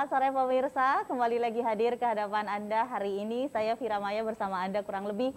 Selamat sore pemirsa, kembali lagi hadir ke hadapan Anda. Hari ini saya Vira Maya bersama Anda kurang lebih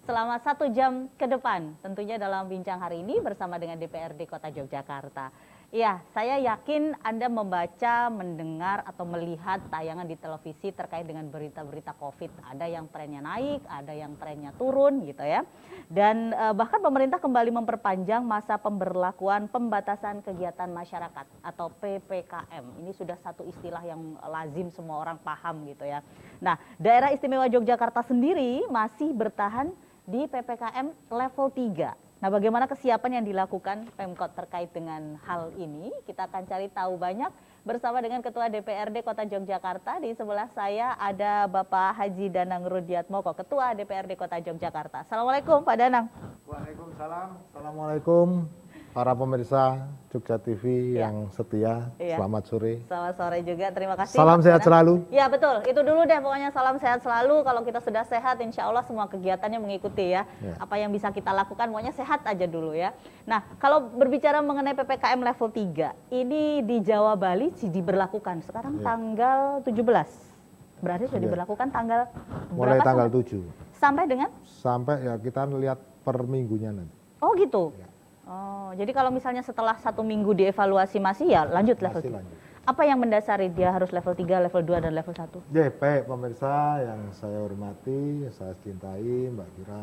selama 1 jam ke depan. Tentunya dalam bincang hari ini bersama dengan DPRD Kota Yogyakarta. Ya, saya yakin Anda membaca, mendengar, atau melihat tayangan di televisi terkait dengan berita-berita COVID. Ada yang trennya naik, ada yang trennya turun gitu ya. Dan bahkan pemerintah kembali memperpanjang masa pemberlakuan pembatasan kegiatan masyarakat atau PPKM. Ini sudah satu istilah yang lazim semua orang paham gitu ya. Nah, daerah istimewa Yogyakarta sendiri masih bertahan di PPKM level 3. Nah, bagaimana kesiapan yang dilakukan Pemkot terkait dengan hal ini? Kita akan cari tahu banyak bersama dengan Ketua DPRD Kota Yogyakarta. Di sebelah saya ada Bapak Haji Danang Rudiatmoko, Ketua DPRD Kota Yogyakarta. Assalamualaikum Pak Danang. Waalaikumsalam. Assalamualaikum para pemirsa Jogja TV yang setia. Selamat sore. Selamat sore juga, terima kasih. Salam sehat selalu. Ya betul, itu dulu deh pokoknya, salam sehat selalu. Kalau kita sudah sehat, insya Allah semua kegiatannya mengikuti ya. Apa yang bisa kita lakukan, pokoknya sehat aja dulu ya. Nah, kalau berbicara mengenai PPKM level 3, ini di Jawa Bali sih diberlakukan sekarang tanggal 17. Berarti sudah diberlakukan tanggal mulai berapa? Tanggal 7. Sampai dengan? Sampai ya kita lihat per minggunya nanti. Oh gitu? Ya. Oh, jadi kalau misalnya setelah 1 minggu dievaluasi masih ya lanjut level 3. Apa yang mendasari dia harus level 3, level 2, dan level 1? Ya, baik pemirsa yang saya hormati, saya cintai Mbak Kira.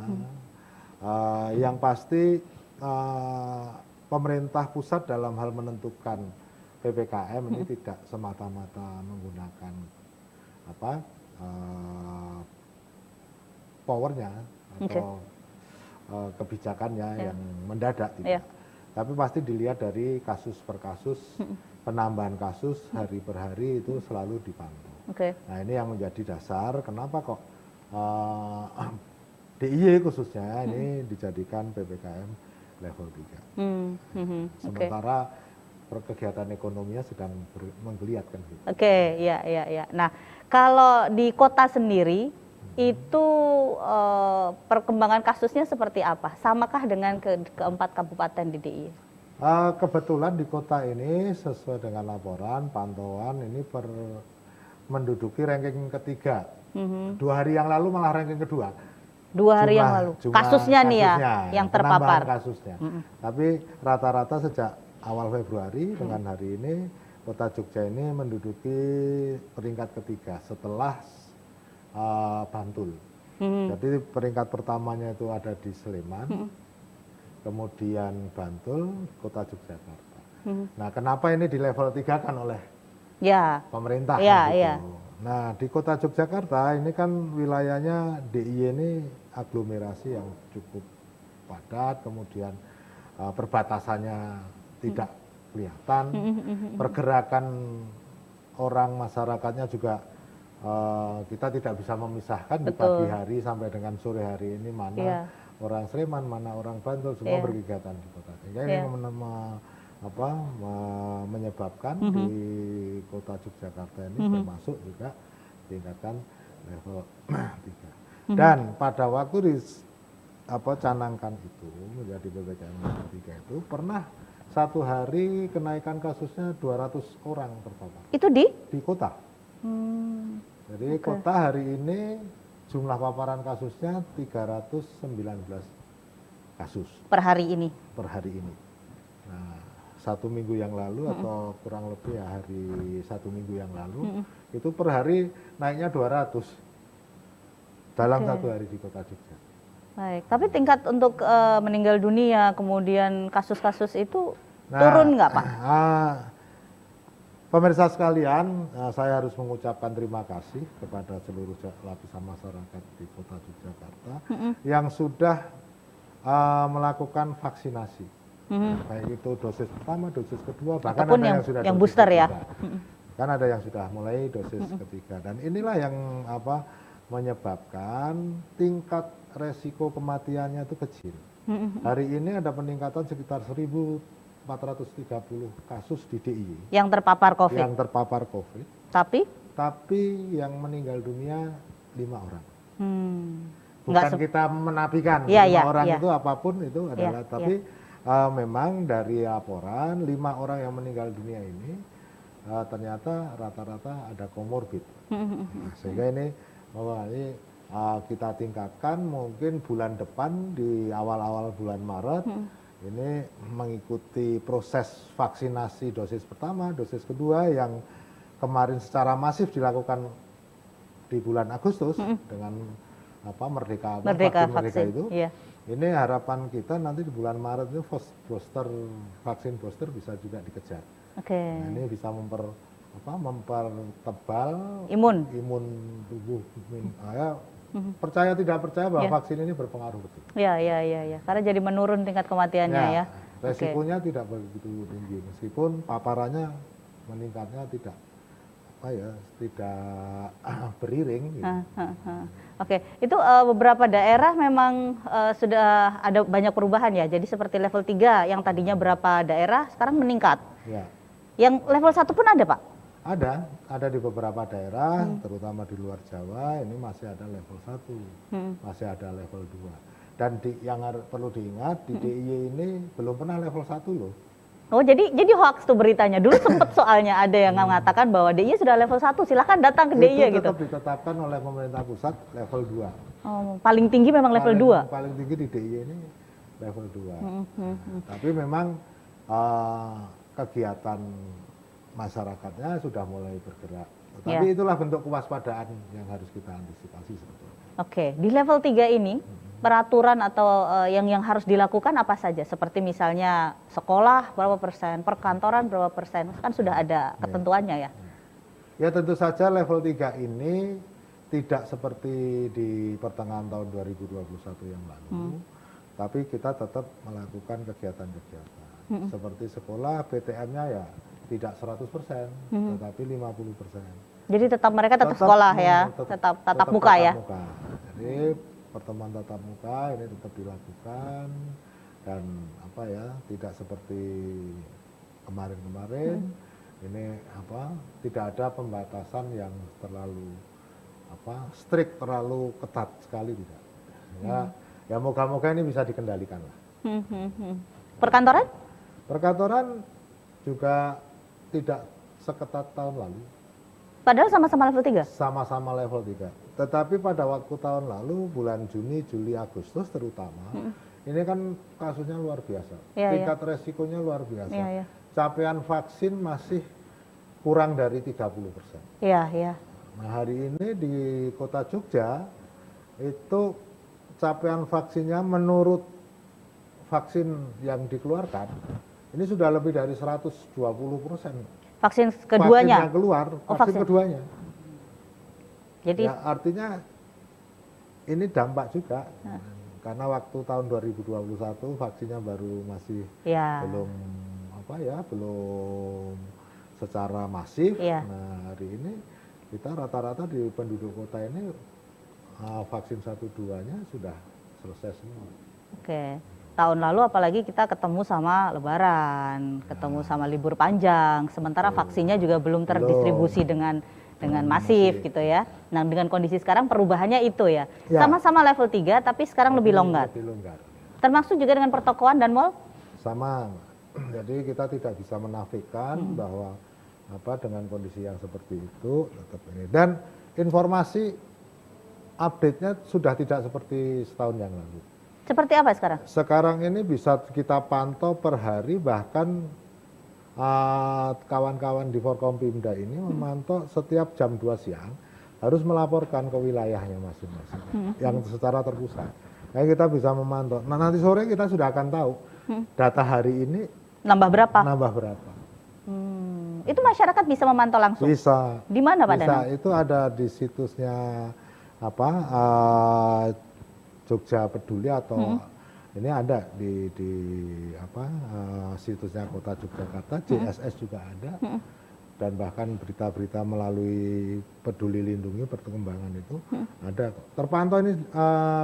Yang pasti pemerintah pusat dalam hal menentukan PPKM ini tidak semata-mata menggunakan powernya atau kebijakannya yang mendadak tidak. Tapi pasti dilihat dari kasus per kasus, penambahan kasus hari per hari itu selalu dipantau. Nah, ini yang menjadi dasar kenapa kok DIY khususnya ini dijadikan PPKM level 3. Sementara kegiatan ekonominya sedang menggeliat kan gitu. Ya. Nah, kalau di kota sendiri itu perkembangan kasusnya seperti apa? Samakah dengan keempat kabupaten di DIY? Kebetulan di kota ini sesuai dengan laporan pantauan ini menduduki ranking ketiga. 2 hari yang lalu malah ranking kedua. 2 hari yang lalu. Kasusnya nih ya, yang terpapar. Kasusnya. Tapi rata-rata sejak awal Februari dengan hari ini Kota Jogja ini menduduki peringkat ketiga setelah Bantul. Jadi peringkat pertamanya itu ada di Sleman, kemudian Bantul, Kota Yogyakarta. Nah, kenapa ini di level 3 kan oleh pemerintah? Nah, di Kota Yogyakarta ini kan wilayahnya DIY ini aglomerasi yang cukup padat, kemudian perbatasannya tidak kelihatan, pergerakan orang masyarakatnya juga kita tidak bisa memisahkan di pagi hari sampai dengan sore hari ini mana orang Sleman, mana orang Bantul, semua berkegiatan di kota. Sehingga ini menyebabkan di Kota Yogyakarta ini termasuk juga tingkatan level 3. Dan pada waktu canangkan itu menjadi PPKM level 3 itu pernah 1 hari kenaikan kasusnya 200 orang terpapar. Itu di kota. Jadi kota hari ini jumlah paparan kasusnya 319 kasus. Per hari ini? Per hari ini. Nah, 1 minggu yang lalu atau kurang lebih hari 1 minggu yang lalu, itu per hari naiknya 200 dalam 1 hari di Kota Jogja. Baik, tapi tingkat untuk meninggal dunia, kemudian kasus-kasus itu turun nggak Pak? Pemirsa sekalian, saya harus mengucapkan terima kasih kepada seluruh lapisan masyarakat di Kota Yogyakarta yang sudah melakukan vaksinasi, baik itu dosis pertama, dosis kedua, bahkan ataupun ada yang sudah yang booster ketiga. Ya. Kan ada yang sudah mulai dosis ketiga, dan inilah yang menyebabkan tingkat resiko kematiannya itu kecil. Hari ini ada peningkatan sekitar 1.430 kasus di DIY yang terpapar COVID. Tapi yang meninggal dunia 5 orang. Bukan kita menafikan 5 orang itu apapun itu adalah, tapi memang dari laporan 5 orang yang meninggal dunia ini ternyata rata-rata ada komorbid. Nah, sehingga ini kita tingkatkan mungkin bulan depan di awal-awal bulan Maret ini mengikuti proses vaksinasi dosis pertama, dosis kedua yang kemarin secara masif dilakukan di bulan Agustus dengan Merdeka vaksin itu. Iya. Ini harapan kita nanti di bulan Maret itu vaksin booster bisa juga dikejar. Oke. Nah, ini bisa mempertebal Imun tubuh. Percaya tidak percaya bahwa Ya. vaksin ini berpengaruh betul. Ya. Karena jadi menurun tingkat kematiannya ya. Resikonya tidak begitu tinggi meskipun paparannya meningkatnya tidak beriring. Gitu. Oke, itu beberapa daerah memang sudah ada banyak perubahan ya. Jadi seperti level 3 yang tadinya berapa daerah sekarang meningkat. Ya. Yang level 1 pun ada, Pak? Ada di beberapa daerah, terutama di luar Jawa, ini masih ada level 1, masih ada level 2. Dan yang perlu diingat, di DIY ini belum pernah level 1 loh. Oh, jadi hoax tuh beritanya. Dulu sempat soalnya ada yang mengatakan bahwa DIY sudah level 1, silakan datang ke DIY gitu. Itu tetap ditetapkan oleh pemerintah pusat level 2. Oh, paling tinggi memang level 2? Paling tinggi di DIY ini level 2. Tapi memang kegiatan masyarakatnya sudah mulai bergerak. Tapi itulah bentuk kewaspadaan yang harus kita antisipasi sebetulnya. Oke, di level 3 ini peraturan atau yang harus dilakukan apa saja? Seperti misalnya sekolah berapa persen, perkantoran berapa persen, kan sudah ada ketentuannya ya? Ya tentu saja level 3 ini tidak seperti di pertengahan tahun 2021 yang lalu, tapi kita tetap melakukan kegiatan-kegiatan. Seperti sekolah, PTM-nya ya tidak 100%, tetapi 50%. Jadi mereka tetap sekolah ya, tetap tatap muka ya? Jadi pertemuan tatap muka ini tetap dilakukan dan tidak seperti kemarin-kemarin. Ini tidak ada pembatasan yang terlalu strict, terlalu ketat sekali tidak. Ya moga-moga ini bisa dikendalikan lah. Perkantoran? Perkantoran juga tidak seketat tahun lalu. Padahal sama-sama level 3? Sama-sama level 3. Tetapi pada waktu tahun lalu, bulan Juni, Juli, Agustus terutama, ini kan kasusnya luar biasa. Tingkat resikonya luar biasa. Capaian vaksin masih kurang dari 30%. Iya. Nah hari ini di kota Jogja, itu capaian vaksinnya menurut vaksin yang dikeluarkan, ini sudah lebih dari 120%. Vaksin keduanya? Vaksin yang keluar, vaksin keduanya. Jadi ya, artinya ini dampak juga. Karena waktu tahun 2021 vaksinnya baru masih belum secara masif. Nah hari ini kita rata-rata di penduduk kota ini vaksin 1-2-nya sudah selesai semua. Oke. Tahun lalu apalagi kita ketemu sama Lebaran, ketemu sama libur panjang, sementara vaksinnya juga belum terdistribusi dengan masif gitu ya. Nah dengan kondisi sekarang perubahannya itu ya. Sama-sama level 3 tapi sekarang lebih longgar. Termasuk juga dengan pertokoan dan mal? Sama. Jadi kita tidak bisa menafikan bahwa dengan kondisi yang seperti itu tetap ini. Dan informasi update-nya sudah tidak seperti setahun yang lalu. Seperti apa sekarang? Sekarang ini bisa kita pantau per hari, bahkan kawan-kawan di Forkompimda ini memantau setiap jam 2 siang harus melaporkan ke wilayahnya masing-masing yang secara terpusat. Nah, kita bisa memantau. Nah, nanti sore kita sudah akan tahu data hari ini nambah berapa. Itu masyarakat bisa memantau langsung? Bisa. Di mana Pak Danang? Itu ada di situsnya Jogja Peduli atau ini ada di situsnya Kota Yogyakarta, JSS juga ada, dan bahkan berita-berita melalui Peduli Lindungi perkembangan itu ada. Terpantau ini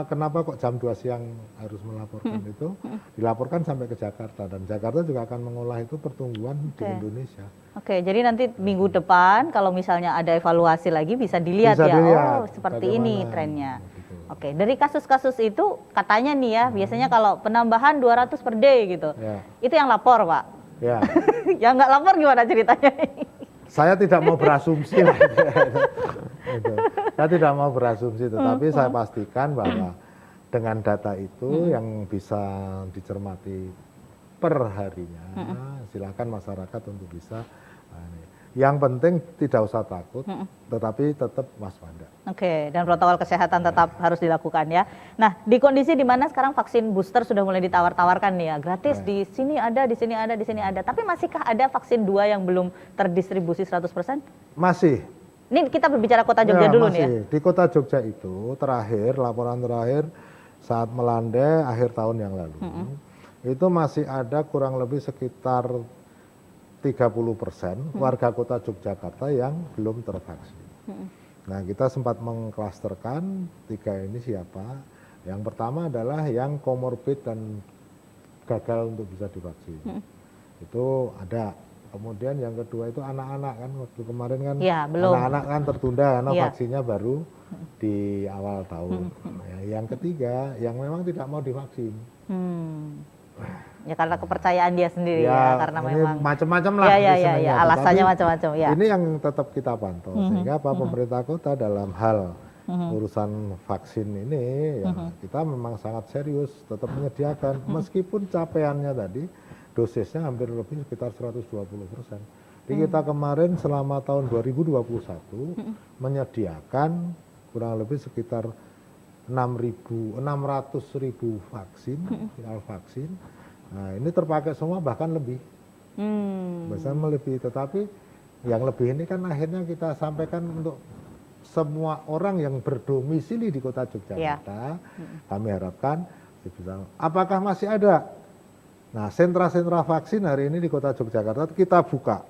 kenapa kok jam 2 siang harus melaporkan itu, dilaporkan sampai ke Jakarta, dan Jakarta juga akan mengolah itu pertumbuhan di Indonesia. Oke, jadi nanti minggu depan kalau misalnya ada evaluasi lagi bisa dilihat oh seperti ini trennya. Oke, dari kasus-kasus itu katanya nih ya, biasanya kalau penambahan 200 per day gitu, itu yang lapor Pak? Ya. Yang nggak lapor gimana ceritanya? Saya tidak mau berasumsi lah. Gitu. Saya tidak mau berasumsi, tetapi saya pastikan bahwa dengan data itu yang bisa dicermati per harinya, silakan masyarakat untuk bisa. Yang penting tidak usah takut, tetapi tetap waspada. Oke, dan protokol kesehatan tetap harus dilakukan ya. Nah, di kondisi di mana sekarang vaksin booster sudah mulai ditawar-tawarkan nih ya, gratis di sini ada, di sini ada, di sini ada. Tapi masihkah ada vaksin 2 yang belum terdistribusi 100%? Masih. Ini kita berbicara Kota Jogja dulu nih ya. Di Kota Jogja itu laporan terakhir saat melandai akhir tahun yang lalu, itu masih ada kurang lebih sekitar 30% warga Kota Yogyakarta yang belum tervaksin. Nah, kita sempat mengklasterkan 3 ini siapa. Yang pertama adalah yang komorbid dan gagal untuk bisa divaksin. Itu ada. Kemudian yang kedua itu anak-anak kan, waktu kemarin kan ya, belum. Anak-anak kan tertunda karena vaksinnya baru di awal tahun. Yang ketiga yang memang tidak mau divaksin. Ya karena kepercayaan dia sendiri ya, karena memang macam-macam lah. Ya, alasannya macam-macam ya. Ini yang tetap kita pantau sehingga pemerintah kota dalam hal urusan vaksin ini ya kita memang sangat serius tetap menyediakan meskipun capaiannya tadi dosisnya hampir lebih sekitar 120%. Jadi kita kemarin selama tahun 2021 menyediakan kurang lebih sekitar 600.000 vaksin, vaksin. Nah, ini terpakai semua bahkan lebih. Bahkan melebihi, tetapi yang lebih ini kan akhirnya kita sampaikan untuk semua orang yang berdomisili di Kota Yogyakarta. Kami harapkan apakah masih ada. Nah, sentra-sentra vaksin hari ini di Kota Yogyakarta kita buka.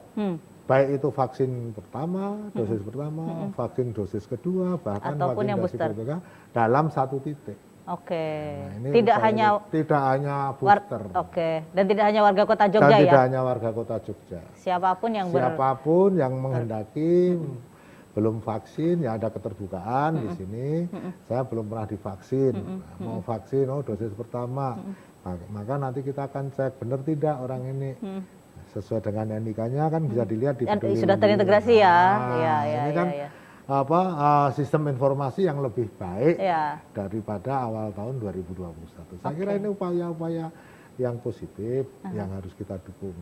Baik itu vaksin pertama, dosis pertama, vaksin dosis kedua, bahkan ataupun yang vaksin booster ketiga dalam 1 titik. Oke. Nah, tidak hanya booster. Dan tidak hanya warga Kota Jogja ya. Tidak hanya warga Kota Jogja. Siapapun yang menghendaki belum vaksin ya ada keterbukaan di sini. Saya belum pernah divaksin. Mau vaksin dosis pertama. Maka nanti kita akan cek benar tidak orang ini. Sesuai dengan NIK-nya kan bisa dilihat di Peduli sudah terintegrasi ya. Ini kan sistem informasi yang lebih baik daripada awal tahun 2021. Saya kira ini upaya-upaya yang positif yang harus kita dukung.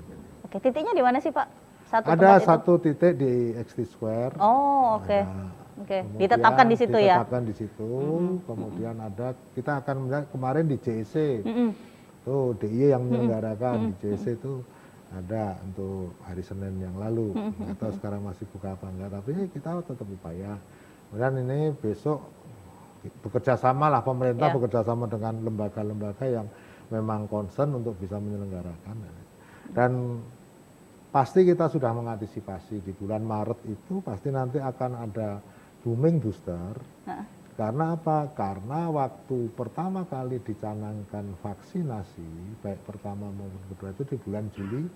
Oke, titiknya di mana sih Pak? Ada satu titik di XT Square. Oh, oke. Oke, ditetapkan di situ ya. Ditetapkan di situ. Kemudian ada kita akan melihat kemarin di JEC. Tuh DIY yang menyelenggarakan di JEC itu ada untuk hari Senin yang lalu. Nggak tahu sekarang masih buka apa enggak, tapi kita tetap upaya. Kemudian ini besok bekerja sama lah pemerintah bekerja sama dengan lembaga-lembaga yang memang concern untuk bisa menyelenggarakan. Dan pasti kita sudah mengantisipasi di bulan Maret itu pasti nanti akan ada booming booster. Karena apa? Karena waktu pertama kali dicanangkan vaksinasi, baik pertama maupun kedua itu di bulan Juli,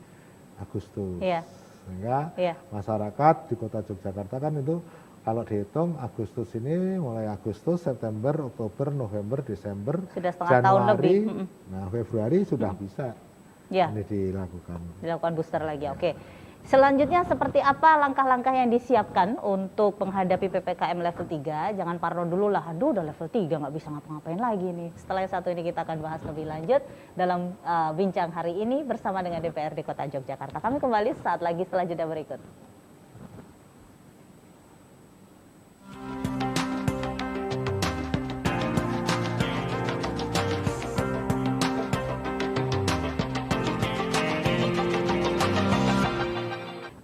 Agustus. Sehingga masyarakat di Kota Yogyakarta kan itu kalau dihitung Agustus ini mulai Agustus, September, Oktober, November, Desember, sudah setengah Januari, tahun lebih. Nah Februari sudah bisa ini dilakukan booster lagi. Oke. Selanjutnya seperti apa langkah-langkah yang disiapkan untuk menghadapi PPKM level 3? Jangan parno dulu lah, aduh udah level 3 nggak bisa ngapa-ngapain lagi nih. Setelah yang satu ini kita akan bahas lebih lanjut dalam bincang hari ini bersama dengan DPRD Kota Yogyakarta. Kami kembali saat lagi setelah jeda berikut.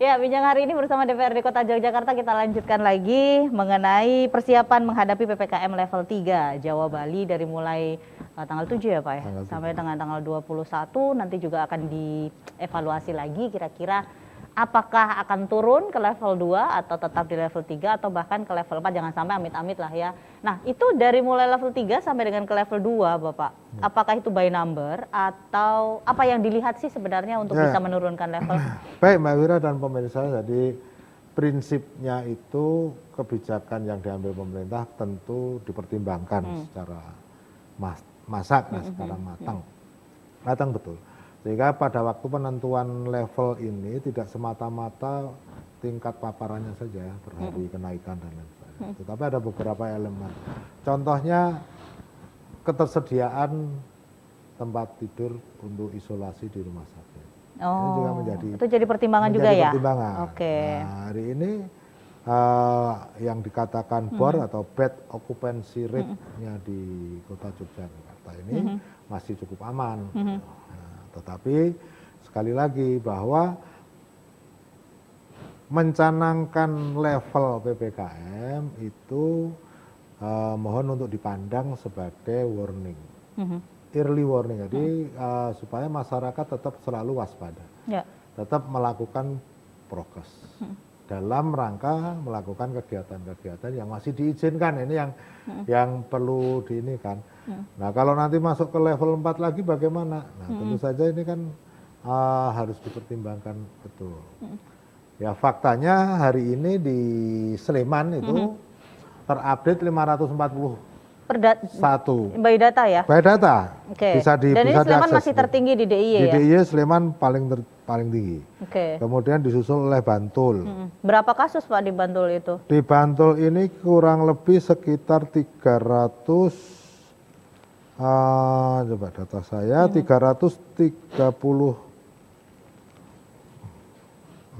Ya, bincang hari ini bersama DPRD Kota Yogyakarta kita lanjutkan lagi mengenai persiapan menghadapi PPKM level 3 Jawa Bali dari mulai tanggal 7 ya Pak ya, sampai dengan tanggal 21 nanti juga akan dievaluasi lagi kira-kira apakah akan turun ke level 2 atau tetap di level 3 atau bahkan ke level 4, jangan sampai amit-amit lah ya. Nah, itu dari mulai level 3 sampai dengan ke level 2 Bapak, apakah itu by number atau apa yang dilihat sih sebenarnya untuk bisa menurunkan level? Baik Mbak Wira dan pemirsa, jadi prinsipnya itu kebijakan yang diambil pemerintah tentu dipertimbangkan secara sekarang matang betul. Sehingga pada waktu penentuan level ini tidak semata-mata tingkat paparannya saja per hari kenaikan dan lain sebagainya. Tetapi ada beberapa elemen. Contohnya ketersediaan tempat tidur untuk isolasi di rumah sakit. Ini juga itu jadi pertimbangan juga ya? Pertimbangan. Oke. Nah, hari ini yang dikatakan BOR atau bed occupancy rate-nya di Kota Yogyakarta ini masih cukup aman. Nah, tetapi sekali lagi bahwa mencanangkan level PPKM itu mohon untuk dipandang sebagai warning, early warning. Jadi supaya masyarakat tetap selalu waspada, tetap melakukan prokes dalam rangka melakukan kegiatan-kegiatan yang masih diizinkan. Ini yang perlu diini kan. Nah kalau nanti masuk ke level 4 lagi bagaimana? Nah tentu saja ini kan harus dipertimbangkan betul. Ya faktanya hari ini di Sleman itu terupdate 541. By data ya? By data. Oke. Dan ini bisa Sleman diakses, masih tertinggi di DIY ya? Di DIY Sleman paling tinggi. Oke. Kemudian disusul oleh Bantul. Berapa kasus Pak di Bantul itu? Di Bantul ini kurang lebih sekitar 300, coba data saya, 330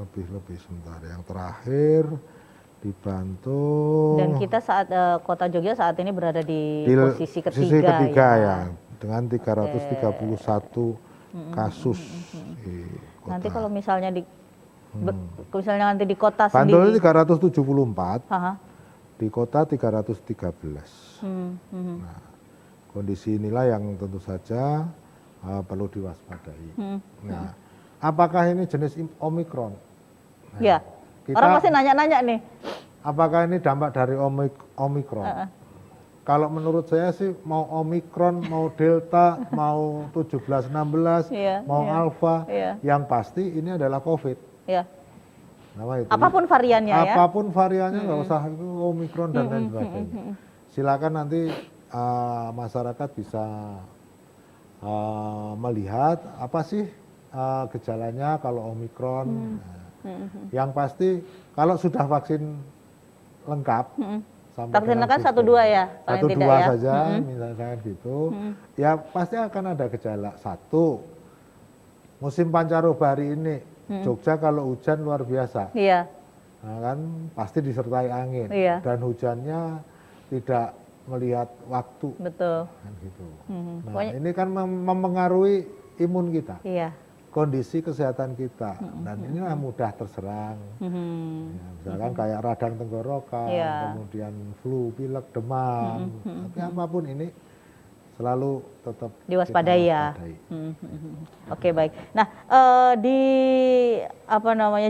lebih sebentar. Yang terakhir di Bantul. Dan kita saat Kota Jogja saat ini berada di posisi ketiga ya, dengan 331 kasus. Nanti kalau misalnya nanti di kota Bantul sendiri. 374, di kota 313. Nah, kondisi inilah yang tentu saja perlu diwaspadai. Nah, apakah ini jenis Omikron? Nah, ya, orang pasti nanya-nanya nih. Apakah ini dampak dari Omikron? Kalau menurut saya sih mau Omikron, mau Delta, mau 17-16, mau Alpha, yang pasti ini adalah COVID. Nama itu. Apapun variannya ya? Apapun variannya, nggak usah itu Omikron dan lain sebagainya. Silakan nanti masyarakat bisa melihat apa sih gejalanya kalau Omikron. Yang pasti kalau sudah vaksin lengkap, vaksin lengkap 1-2 ya, paling tidak ya. 1-2 saja, misalnya gitu, ya pasti akan ada gejala. Satu, musim pancaroba hari ini, Jogja kalau hujan luar biasa, nah, kan pasti disertai angin, dan hujannya tidak melihat waktu, kan gitu. Nah ini kan mempengaruhi imun kita. Kondisi kesehatan kita, dan inilah mudah terserang. Ya, misalkan kayak radang tenggorokan, kemudian flu, pilek, demam, tapi apapun ini selalu tetap diwaspadai ya. Oke, baik. Nah, di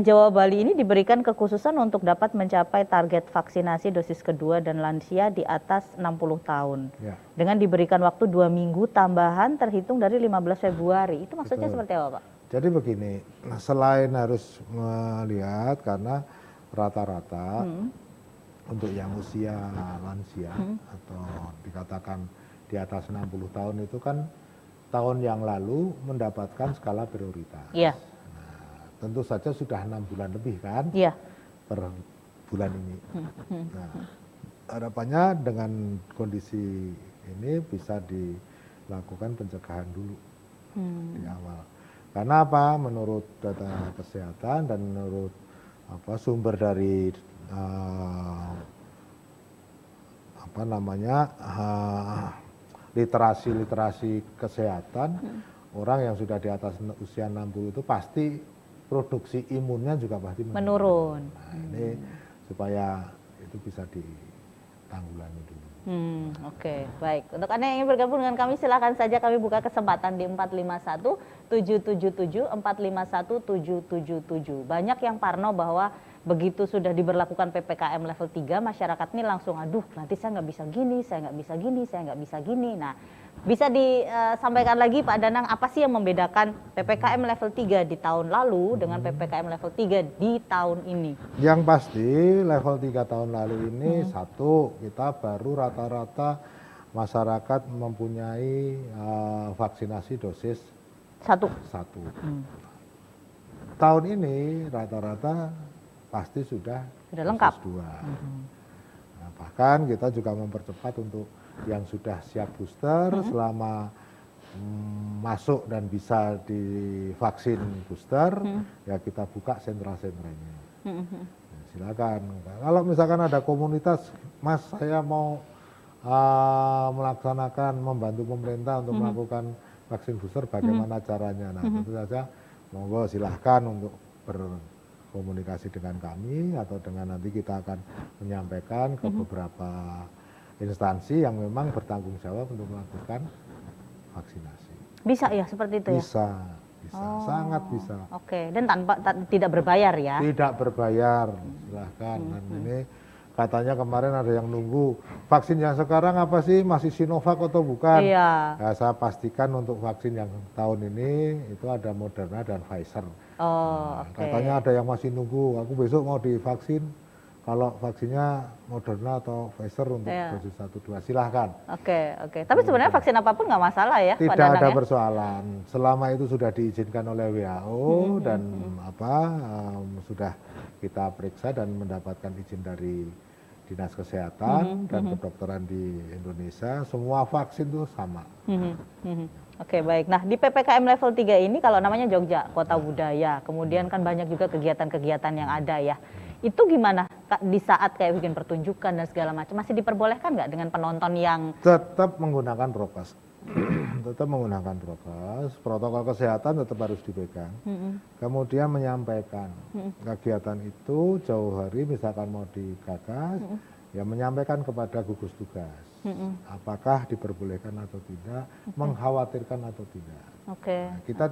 Jawa Bali ini diberikan kekhususan untuk dapat mencapai target vaksinasi dosis kedua dan lansia di atas 60 tahun. Dengan diberikan waktu 2 minggu tambahan terhitung dari 15 Februari. Itu maksudnya seperti apa, Pak? Jadi begini, selain harus melihat karena rata-rata untuk yang usia lansia atau dikatakan di atas 60 tahun itu kan tahun yang lalu mendapatkan skala prioritas. Nah, tentu saja sudah 6 bulan lebih kan per bulan ini. Nah, harapannya dengan kondisi ini bisa dilakukan pencegahan dulu di awal. Karena apa? Menurut data kesehatan dan menurut sumber dari literasi kesehatan, orang yang sudah di atas usia 60 itu pasti produksi imunnya juga pasti menurun. Nah, ini supaya itu bisa ditanggulangi dulu. Oke, baik. Untuk Anda yang ingin bergabung dengan kami, silakan saja kami buka kesempatan di 451 777 451 777. Banyak yang parno bahwa begitu sudah diberlakukan PPKM level 3, masyarakat ini langsung aduh nanti saya nggak bisa gini, saya nggak bisa gini, saya nggak bisa gini. Nah, bisa disampaikan lagi Pak Danang, apa sih yang membedakan PPKM level 3 di tahun lalu dengan PPKM level 3 di tahun ini? Yang pasti level 3 tahun lalu ini satu, kita baru rata-rata masyarakat mempunyai vaksinasi dosis 1. Tahun ini rata-rata pasti sudah lengkap. dosis 2. Nah, bahkan kita juga mempercepat untuk yang sudah siap booster selama masuk dan bisa divaksin booster, ya kita buka sentra-sentranya. Nah, silakan. Kalau misalkan ada komunitas, Mas saya mau melaksanakan membantu pemerintah untuk melakukan vaksin booster, bagaimana caranya? Nah, tentu saja monggo silahkan untuk berkomunikasi dengan kami atau dengan nanti kita akan menyampaikan ke beberapa instansi yang memang bertanggung jawab untuk melakukan vaksinasi. Bisa ya seperti itu ya? Bisa, sangat bisa. Oke, dan tidak berbayar ya? Tidak berbayar, silahkan. Dan ini katanya kemarin ada yang nunggu vaksin yang sekarang apa sih, masih Sinovac atau bukan? Iya. Nah, saya pastikan untuk vaksin yang tahun ini itu ada Moderna dan Pfizer. Oh, oke. Katanya ada yang masih nunggu, aku besok mau divaksin. Kalau vaksinnya Moderna atau Pfizer untuk dosis 1-2, silahkan. Oke. Tapi sebenarnya vaksin apapun nggak masalah ya? Tidak ada persoalan, selama itu sudah diizinkan oleh WHO dan sudah kita periksa dan mendapatkan izin dari Dinas Kesehatan dan Kedokteran di Indonesia, semua vaksin itu sama. Oke, baik. Nah, di PPKM level 3 ini kalau namanya Jogja, Kota Budaya, kemudian kan banyak juga kegiatan-kegiatan yang ada ya. Itu gimana di saat kayak bikin pertunjukan dan segala macam, masih diperbolehkan nggak dengan penonton yang tetap menggunakan prokes? Tetap menggunakan prokes, protokol kesehatan tetap harus dipegang. Kemudian menyampaikan kegiatan itu jauh hari, misalkan mau digagas, ya menyampaikan kepada gugus tugas. Apakah diperbolehkan atau tidak, mengkhawatirkan atau tidak. Nah, kita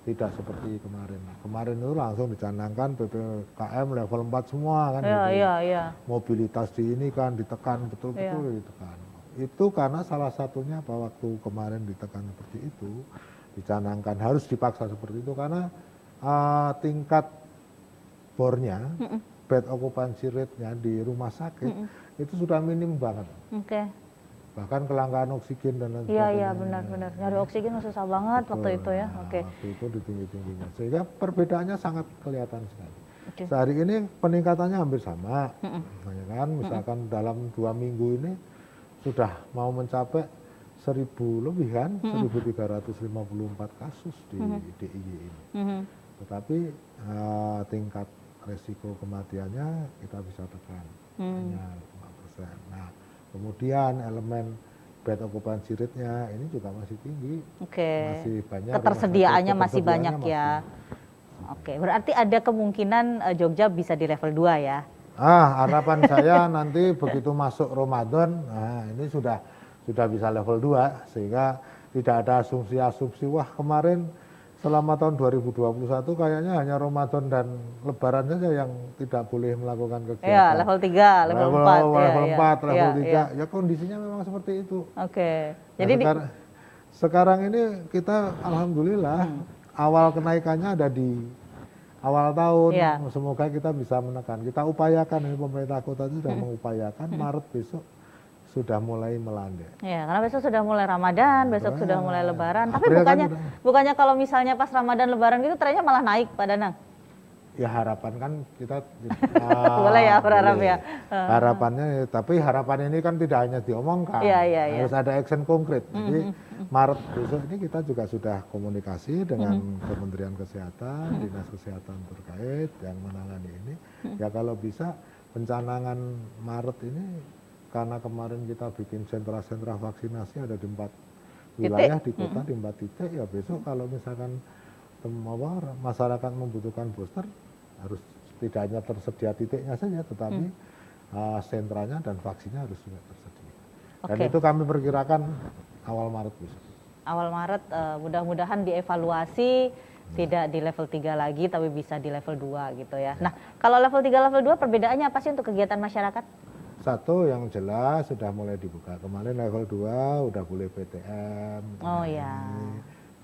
tidak seperti kemarin. Kemarin itu langsung dicanangkan PPKM level 4 semua kan. Iya. Mobilitas di ini kan ditekan, betul-betul ditekan. Itu karena salah satunya waktu kemarin ditekan seperti itu, dicanangkan harus dipaksa seperti itu karena tingkat bornya, bed occupancy rate-nya di rumah sakit itu sudah minim banget. Bahkan kelangkaan oksigen dan lain sebagainya. Iya, benar. Nyari oksigen susah banget. Betul. Waktu itu ya. Waktu itu ditinggi-tingginya. Sehingga perbedaannya sangat kelihatan sekali. Sehari ini peningkatannya hampir sama. Ya kan? Misalkan dalam 2 minggu ini sudah mau mencapai 1.000 lebih kan, 1.354 kasus di DIY ini. Tetapi tingkat resiko kematiannya kita bisa tekan hanya 5%. Nah, kemudian elemen bed occupancy rate-nya ini juga masih tinggi. Masih banyak. Ketersediaannya masih banyak ya. Berarti ada kemungkinan Jogja bisa di level 2 ya? Harapan saya nanti begitu masuk Ramadan, ini sudah bisa level 2 sehingga tidak ada asumsi-asumsi wah kemarin selama tahun 2021 kayaknya hanya Ramadan dan Lebaran saja yang tidak boleh melakukan kegiatan. Iya, level 3, level 4. Level 4, level 3. Ya kondisinya memang seperti itu. Jadi sekarang ini kita alhamdulillah awal kenaikannya ada di awal tahun. Semoga kita bisa menekan. Kita upayakan, ini pemerintah kota itu sudah mengupayakan Maret besok sudah mulai melandai. Ya, karena besok sudah mulai Ramadan, besok sudah mulai Lebaran. Tapi bukannya kalau misalnya pas Ramadan Lebaran gitu trennya malah naik, Pak Danang? Ya harapan kan kita boleh ya berharap ya. Harapannya, tapi harapan ini kan tidak hanya diomongkan, harus ada action konkret. Jadi Maret besok ini kita juga sudah komunikasi dengan Kementerian Kesehatan, Dinas Kesehatan terkait yang menangani ini. Ya kalau bisa pencanangan Maret ini, karena kemarin kita bikin sentra-sentra vaksinasi ada di 4 wilayah di kota, di 4 titik, ya besok kalau misalkan masyarakat membutuhkan booster, harus tidak hanya tersedia titiknya saja, tetapi sentranya dan vaksinnya harus juga tersedia. Dan itu kami perkirakan awal Maret besok. Awal Maret, mudah-mudahan dievaluasi, tidak di level 3 lagi, tapi bisa di level 2 gitu ya. Nah, kalau level 3, level 2 perbedaannya apa sih untuk kegiatan masyarakat? Satu yang jelas sudah mulai dibuka. Kemarin level 2 udah boleh PTM.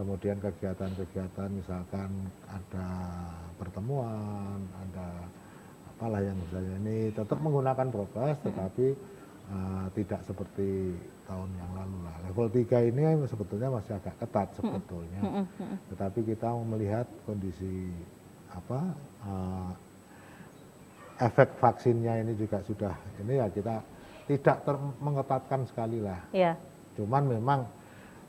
Kemudian kegiatan-kegiatan misalkan ada pertemuan, ada apalah yang misalnya ini tetap menggunakan prokes, tetapi tidak seperti tahun yang lalu lah. Level 3 ini sebetulnya masih agak ketat sebetulnya. Tetapi kita melihat kondisi efek vaksinnya ini juga sudah ini ya kita tidak mengetatkan sekali lah. Iya. Cuman memang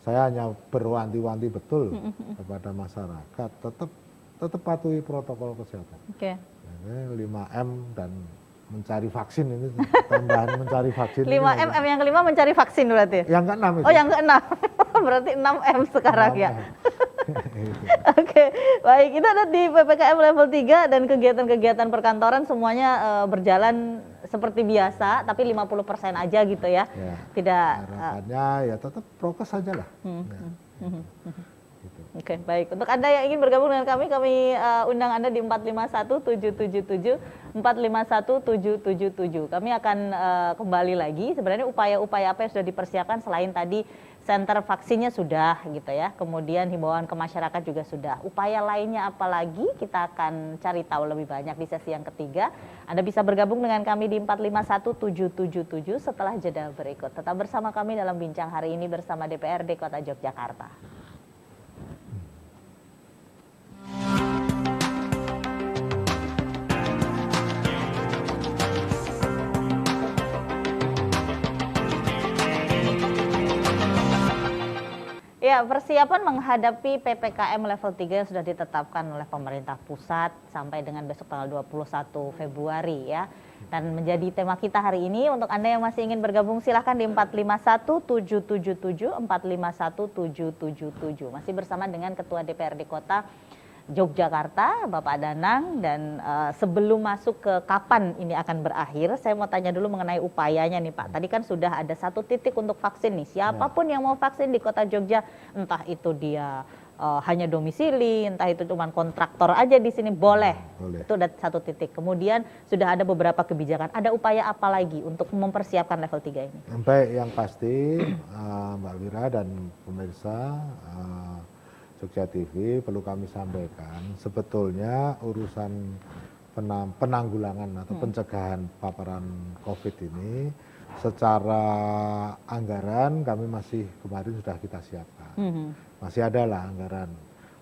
saya hanya berwanti-wanti betul kepada masyarakat tetap patuhi protokol kesehatan. Oke. Ini 5M dan mencari vaksin ini tambahan mencari vaksin. 5M, M yang kelima mencari vaksin berarti. Yang keenam itu. Oh, yang keenam. Berarti 6M sekarang 6M. ya. Oke, baik. Itu ada di PPKM level 3 dan kegiatan-kegiatan perkantoran semuanya berjalan seperti biasa, tapi 50% aja gitu ya. Ya, Tidak harapannya ya tetap prokes saja lah. Gitu. Oke, baik. Untuk Anda yang ingin bergabung dengan kami undang Anda di 451777, 451777. Kami akan kembali lagi. Sebenarnya upaya-upaya apa yang sudah dipersiapkan selain tadi center vaksinnya sudah gitu ya. Kemudian himbauan ke masyarakat juga sudah. Upaya lainnya apa lagi? Kita akan cari tahu lebih banyak di sesi yang ketiga. Anda bisa bergabung dengan kami di 451777 setelah jeda berikut. Tetap bersama kami dalam bincang hari ini bersama DPRD Kota Yogyakarta. Ya, persiapan menghadapi PPKM level 3 yang sudah ditetapkan oleh pemerintah pusat sampai dengan besok tanggal 21 Februari ya. Dan menjadi tema kita hari ini. Untuk Anda yang masih ingin bergabung silahkan di 451777, 451777. Masih bersama dengan Ketua DPRD Kota Yogyakarta, Bapak Danang, dan sebelum masuk ke kapan ini akan berakhir, saya mau tanya dulu mengenai upayanya nih Pak. Tadi kan sudah ada 1 titik untuk vaksin nih, siapapun yang mau vaksin di Kota Jogja, entah itu dia hanya domisili, entah itu cuma kontraktor aja di sini, boleh. Itu ada 1 titik. Kemudian sudah ada beberapa kebijakan, ada upaya apa lagi untuk mempersiapkan level 3 ini? Sampai yang pasti Mbak Wira dan pemirsa Jogja TV perlu kami sampaikan, sebetulnya urusan penanggulangan atau pencegahan paparan COVID ini secara anggaran kami masih kemarin sudah kita siapkan. Masih ada lah anggaran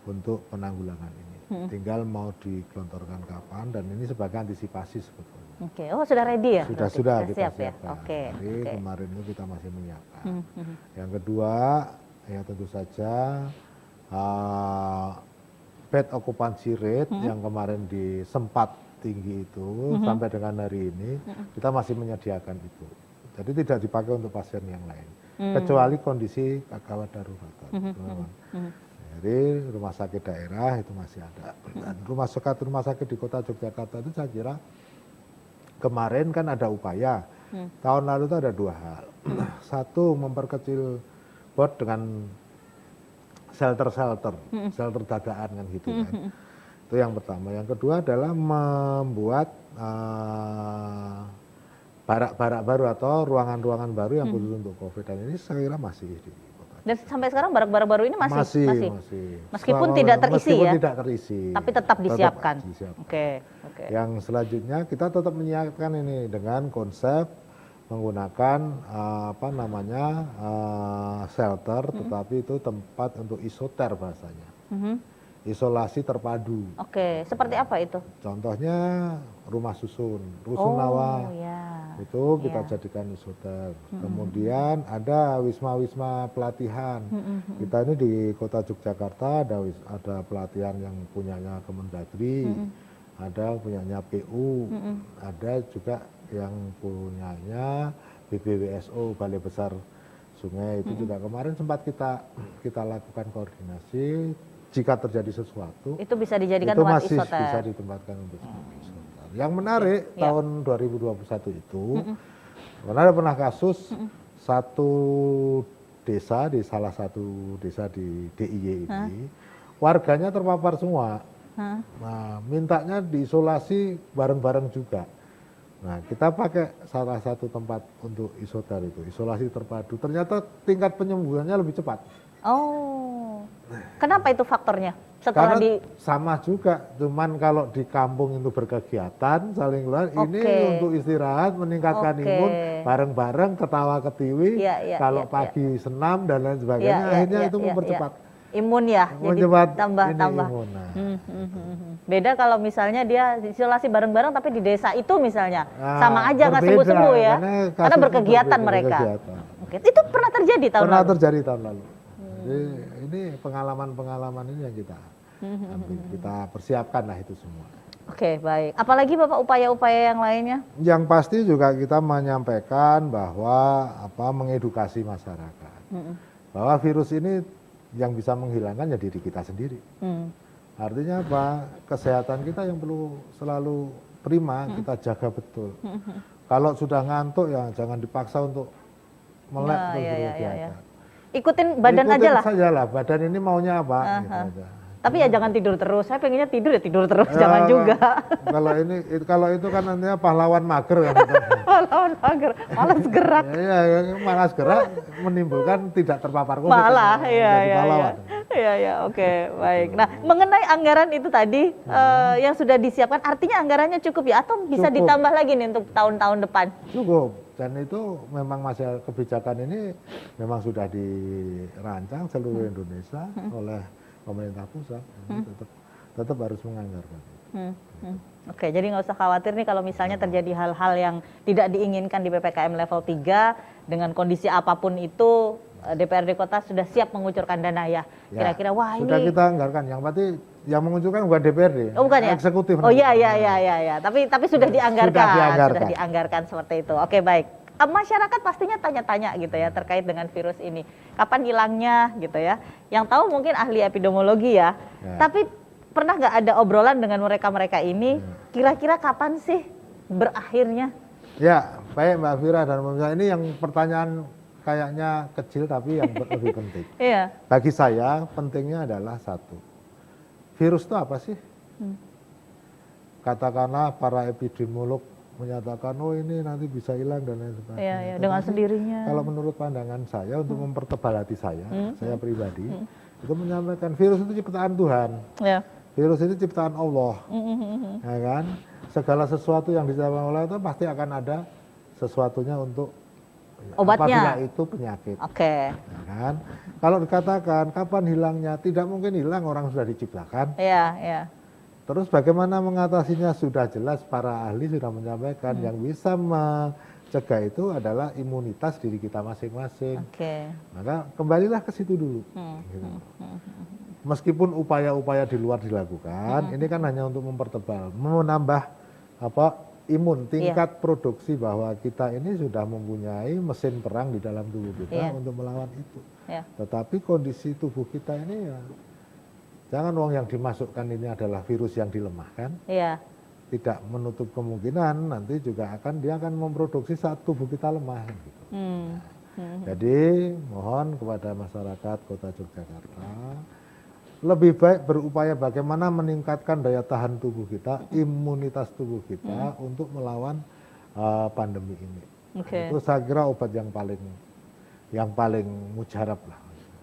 untuk penanggulangan ini. Tinggal mau digelontorkan kapan dan ini sebagai antisipasi sebetulnya. Oke, oh sudah ready ya? Sudah kita siap siapkan. Ya? Oke. Jadi kemarin itu kita masih menyiapkan. Yang kedua, ya tentu saja bed occupancy rate yang kemarin sempat tinggi itu sampai dengan hari ini kita masih menyediakan itu. Jadi tidak dipakai untuk pasien yang lain kecuali kondisi gawat darurat. Jadi rumah sakit daerah itu masih ada. Dan rumah sakit di Kota Yogyakarta itu saya kira kemarin kan ada upaya. Tahun lalu itu ada 2 hal. Satu, memperkecil bed dengan shelter dadaan kan gitu kan. Itu yang pertama. Yang kedua adalah membuat barak-barak baru atau ruangan-ruangan baru yang khusus untuk COVID, dan ini saya kira masih di Kota. Dan sampai sekarang barak-barak baru ini masih. Meskipun tidak terisi meskipun ya. tidak terisi. Tapi tetap disiapkan. Oke. Yang selanjutnya kita tetap menyiapkan ini dengan konsep menggunakan shelter, tetapi itu tempat untuk isoter bahasanya, isolasi terpadu. Oke, seperti apa itu? Contohnya rumah susun, rusunawa, itu kita jadikan isoter. Kemudian ada wisma-wisma pelatihan. Kita ini di Kota Yogyakarta ada pelatihan yang punyanya Kemendagri, ada punyanya PU, ada juga yang punyanya BBWSO, Balai Besar Sungai, itu juga kemarin sempat kita lakukan koordinasi. Jika terjadi sesuatu itu bisa dijadikan itu tempat masih isoter. bisa ditempatkan untuk isoter. Yang menarik tahun 2021 itu karena ada pernah kasus satu desa di salah satu desa di DIY ini warganya terpapar semua. Nah, mintanya diisolasi bareng-bareng juga. Nah, kita pakai salah satu tempat untuk isoter itu, isolasi terpadu. Ternyata tingkat penyembuhannya lebih cepat. Oh, kenapa itu faktornya? Karena sama juga, cuman kalau di kampung itu berkegiatan, saling keluar, ini untuk istirahat, meningkatkan imun, bareng-bareng, ketawa ketiwi, kalau pagi senam dan lain sebagainya, akhirnya itu mempercepat. Imun ya, jadi Mempercepat tambah. imun. Nah, Beda kalau misalnya dia isolasi bareng-bareng tapi di desa itu misalnya sama nah, aja nggak berbeda, sembuh-sembuh ya, karena karena kasusnya berkegiatan berbeda, mereka. berkegiatan. Oke, itu pernah terjadi tahun Pernah lalu. terjadi tahun lalu. Jadi ini pengalaman-pengalaman ini yang kita ambil, kita persiapkan lah itu semua. Oke, baik. Apalagi Bapak upaya-upaya yang lainnya? Yang pasti juga kita menyampaikan bahwa mengedukasi masyarakat bahwa virus ini yang bisa menghilangkan ya diri kita sendiri. Artinya apa? Kesehatan kita yang perlu selalu prima, kita jaga betul. Kalau sudah ngantuk ya jangan dipaksa untuk melek atau berkegiatan. Ikutin badan aja lah. Saja lah, badan ini maunya apa gitu aja. Tapi ya jangan tidur terus. Saya pengennya tidur ya tidur terus, jangan juga. Kalau itu kan nantinya pahlawan mager kan. Pahlawan mager, malas gerak. Iya, malas gerak menimbulkan tidak terpapar COVID. Malah, jadi pahlawan. Iya, oke, baik. Nah, mengenai anggaran itu tadi yang sudah disiapkan, artinya anggarannya cukup ya atau bisa Cukup. ditambah lagi nih untuk tahun-tahun depan? Cukup. Dan itu memang masih kebijakan ini memang sudah dirancang seluruh Indonesia oleh pemerintah pusat. Tetap harus menganggarkan. Oke, jadi nggak usah khawatir nih kalau misalnya terjadi hal-hal yang tidak diinginkan di PPKM level 3 dengan kondisi apapun itu DPRD Kota sudah siap mengucurkan dana ya. Kira-kira wah sudah ini kita anggarkan. Yang pasti yang mengucurkan bukan DPRD. Oh bukan ya? Eksekutif. Oh iya. Tapi sudah dianggarkan. Sudah dianggarkan seperti itu. Oke, baik. Masyarakat pastinya tanya-tanya gitu ya terkait dengan virus ini. Kapan hilangnya gitu ya. Yang tahu mungkin ahli epidemiologi ya. Tapi pernah nggak ada obrolan dengan mereka-mereka ini? Kira-kira kapan sih berakhirnya? Ya, baik Mbak Fira dan pemirsa, ini yang pertanyaan kayaknya kecil tapi yang lebih penting. Iya. Bagi saya pentingnya adalah satu, virus itu apa sih? Katakanlah para epidemiolog menyatakan oh ini nanti bisa hilang dan lain sebagainya. Iya, dengan sendirinya. Kalau menurut pandangan saya untuk mempertebal hati saya pribadi itu menyampaikan virus itu ciptaan Tuhan. Ya. Virus itu ciptaan Allah. Ya kan? Segala sesuatu yang diciptakan Allah itu pasti akan ada sesuatunya untuk obatnya. Apabila itu penyakit. Oke. Ya kan? Kalau dikatakan kapan hilangnya, tidak mungkin hilang, orang sudah diciptakan. Iya. Terus bagaimana mengatasinya sudah jelas para ahli sudah menyampaikan yang bisa mencegah itu adalah imunitas diri kita masing-masing. Oke. Maka kembalilah ke situ dulu. Gitu. Meskipun upaya-upaya di luar dilakukan, ini kan hanya untuk mempertebal, menambah imun, tingkat produksi bahwa kita ini sudah mempunyai mesin perang di dalam tubuh kita untuk melawan itu. Tetapi kondisi tubuh kita ini ya, jangan uang yang dimasukkan ini adalah virus yang dilemahkan. Tidak menutup kemungkinan nanti juga dia akan memproduksi saat tubuh kita lemah. Gitu. Jadi mohon kepada masyarakat Kota Yogyakarta lebih baik berupaya bagaimana meningkatkan daya tahan tubuh kita, imunitas tubuh kita untuk melawan pandemi ini. Itu saya kira obat yang paling mujarab lah.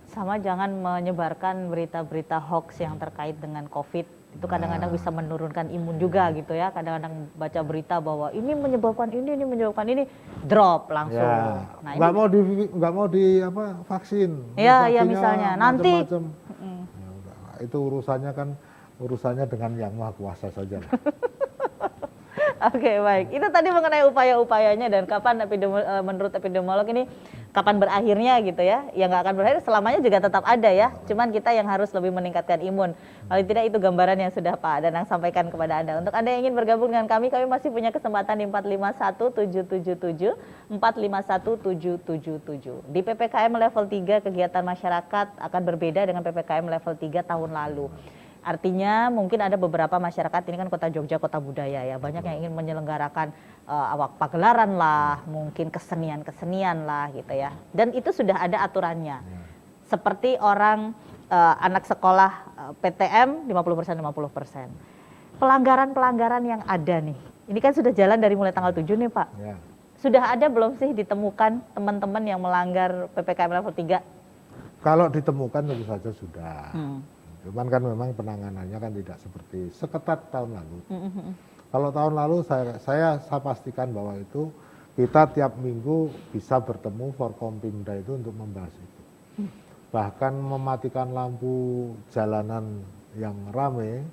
Sama jangan menyebarkan berita-berita hoax yang terkait dengan COVID. Itu kadang-kadang bisa menurunkan imun juga gitu ya. Kadang-kadang baca berita bahwa ini menyebabkan ini drop langsung. Ya. Nah, nggak mau vaksin. Iya misalnya nanti itu urusannya dengan yang Maha Kuasa saja. Oke, baik. Itu tadi mengenai upaya-upayanya dan kapan menurut epidemiolog ini kapan berakhirnya gitu ya. Yang nggak akan berakhir selamanya juga tetap ada ya. Cuman kita yang harus lebih meningkatkan imun. Paling tidak itu gambaran yang sudah Pak Danang sampaikan kepada Anda. Untuk Anda yang ingin bergabung dengan kami masih punya kesempatan di 451777, 451777. Di PPKM level 3 kegiatan masyarakat akan berbeda dengan PPKM level 3 tahun lalu. Artinya mungkin ada beberapa masyarakat, ini kan Kota Jogja, kota budaya ya, banyak yang ingin menyelenggarakan pagelaran lah, mungkin kesenian lah gitu ya. Dan itu sudah ada aturannya. Seperti orang anak sekolah PTM 50%. Pelanggaran-pelanggaran yang ada nih, ini kan sudah jalan dari mulai tanggal 7 nih Pak. Sudah ada belum sih ditemukan teman-teman yang melanggar PPKM level 3? Kalau ditemukan tentu saja sudah. Cuman kan memang penanganannya kan tidak seperti seketat tahun lalu. Kalau tahun lalu saya pastikan bahwa itu kita tiap minggu bisa bertemu Forkompimda itu untuk membahas itu. bahkan mematikan lampu jalanan yang ramai,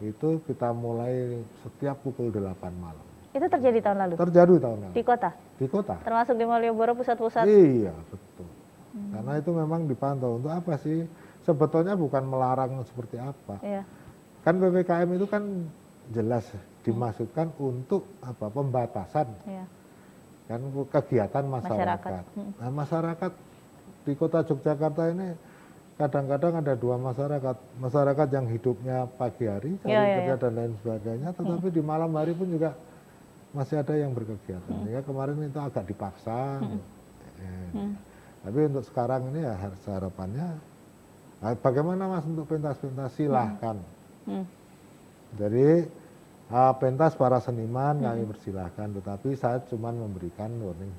itu kita mulai setiap pukul 8 malam. Itu terjadi tahun lalu? Terjadi tahun lalu. Di kota? Di kota. Termasuk di Malioboro pusat-pusat? Iya, betul. Karena itu memang dipantau. Untuk apa sih? Sebetulnya bukan melarang seperti apa. Iya. Kan PPKM itu kan jelas dimaksudkan untuk apa? Pembatasan. Iya. Kan kegiatan masyarakat. Nah, masyarakat di kota Yogyakarta ini kadang-kadang ada dua masyarakat yang hidupnya pagi hari cari kerja dan lain sebagainya, tetapi di malam hari pun juga masih ada yang berkegiatan. Ya kemarin itu agak dipaksa. Tapi untuk sekarang ini ya harapannya bagaimana Mas untuk pentas-pentas silahkan. Jadi pentas para seniman kami persilahkan, tetapi saya cuma memberikan warning